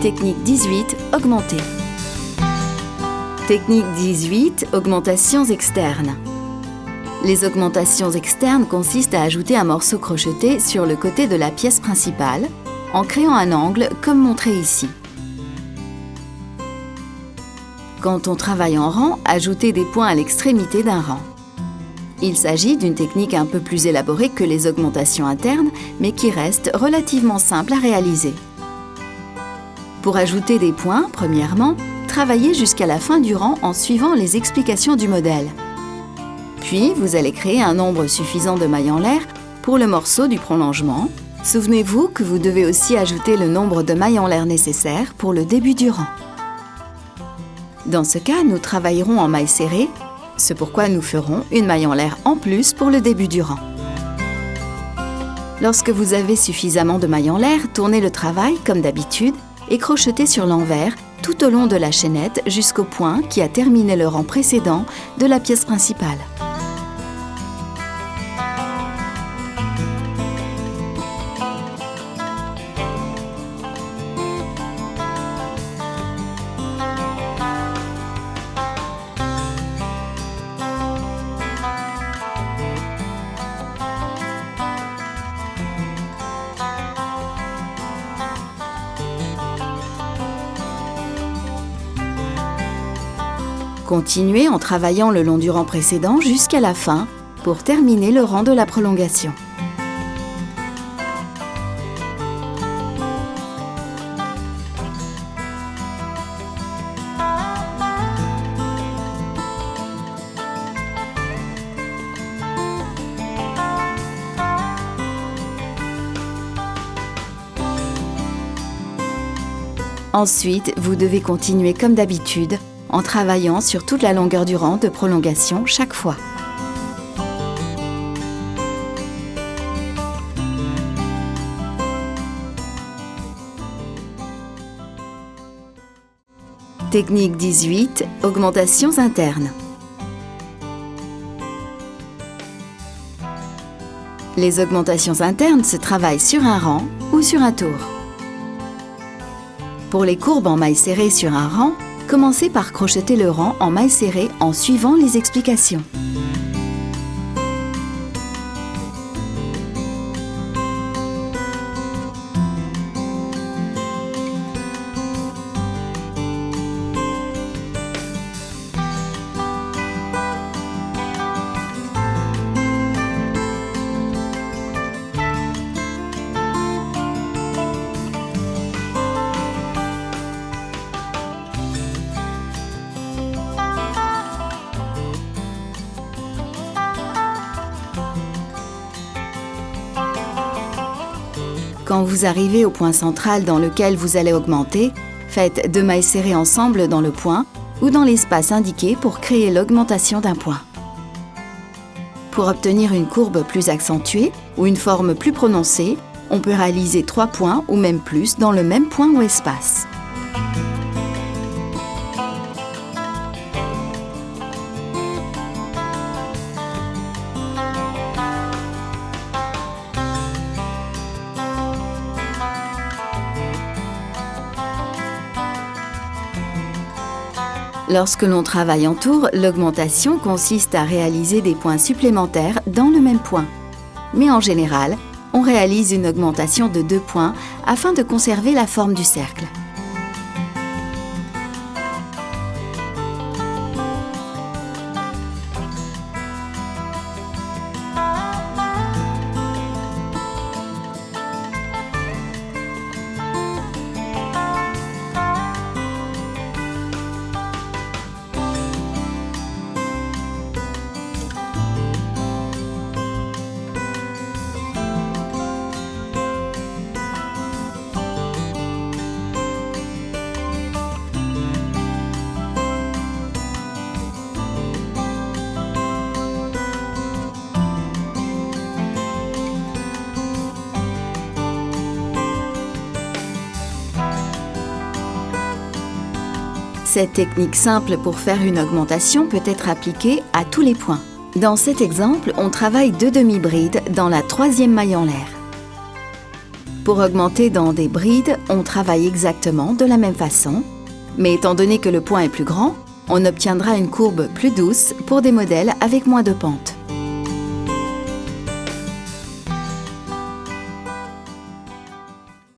Technique 18, augmenter. Technique 18, augmentations externes. Les augmentations externes consistent à ajouter un morceau crocheté sur le côté de la pièce principale en créant un angle comme montré ici. Quand on travaille en rang, ajoutez des points à l'extrémité d'un rang. Il s'agit d'une technique un peu plus élaborée que les augmentations internes, mais qui reste relativement simple à réaliser. Pour ajouter des points, premièrement, travaillez jusqu'à la fin du rang en suivant les explications du modèle. Puis, vous allez créer un nombre suffisant de mailles en l'air pour le morceau du prolongement. Souvenez-vous que vous devez aussi ajouter le nombre de mailles en l'air nécessaire pour le début du rang. Dans ce cas, nous travaillerons en mailles serrées, c'est pourquoi nous ferons une maille en l'air en plus pour le début du rang. Lorsque vous avez suffisamment de mailles en l'air, tournez le travail comme d'habitude et crochetez sur l'envers tout au long de la chaînette jusqu'au point qui a terminé le rang précédent de la pièce principale. Continuez en travaillant le long du rang précédent jusqu'à la fin pour terminer le rang de la prolongation. Ensuite, vous devez continuer comme d'habitude en travaillant sur toute la longueur du rang de prolongation chaque fois. Technique 18, augmentations internes. Les augmentations internes se travaillent sur un rang ou sur un tour. Pour les courbes en mailles serrées sur un rang, commencez par crocheter le rang en mailles serrées en suivant les explications. Quand vous arrivez au point central dans lequel vous allez augmenter, faites 2 mailles serrées ensemble dans le point ou dans l'espace indiqué pour créer l'augmentation d'un point. Pour obtenir une courbe plus accentuée ou une forme plus prononcée, on peut réaliser 3 points ou même plus dans le même point ou espace. Lorsque l'on travaille en tour, l'augmentation consiste à réaliser des points supplémentaires dans le même point. Mais en général, on réalise une augmentation de 2 points afin de conserver la forme du cercle. Cette technique simple pour faire une augmentation peut être appliquée à tous les points. Dans cet exemple, on travaille 2 demi-brides dans la 3e maille en l'air. Pour augmenter dans des brides, on travaille exactement de la même façon, mais étant donné que le point est plus grand, on obtiendra une courbe plus douce pour des modèles avec moins de pente.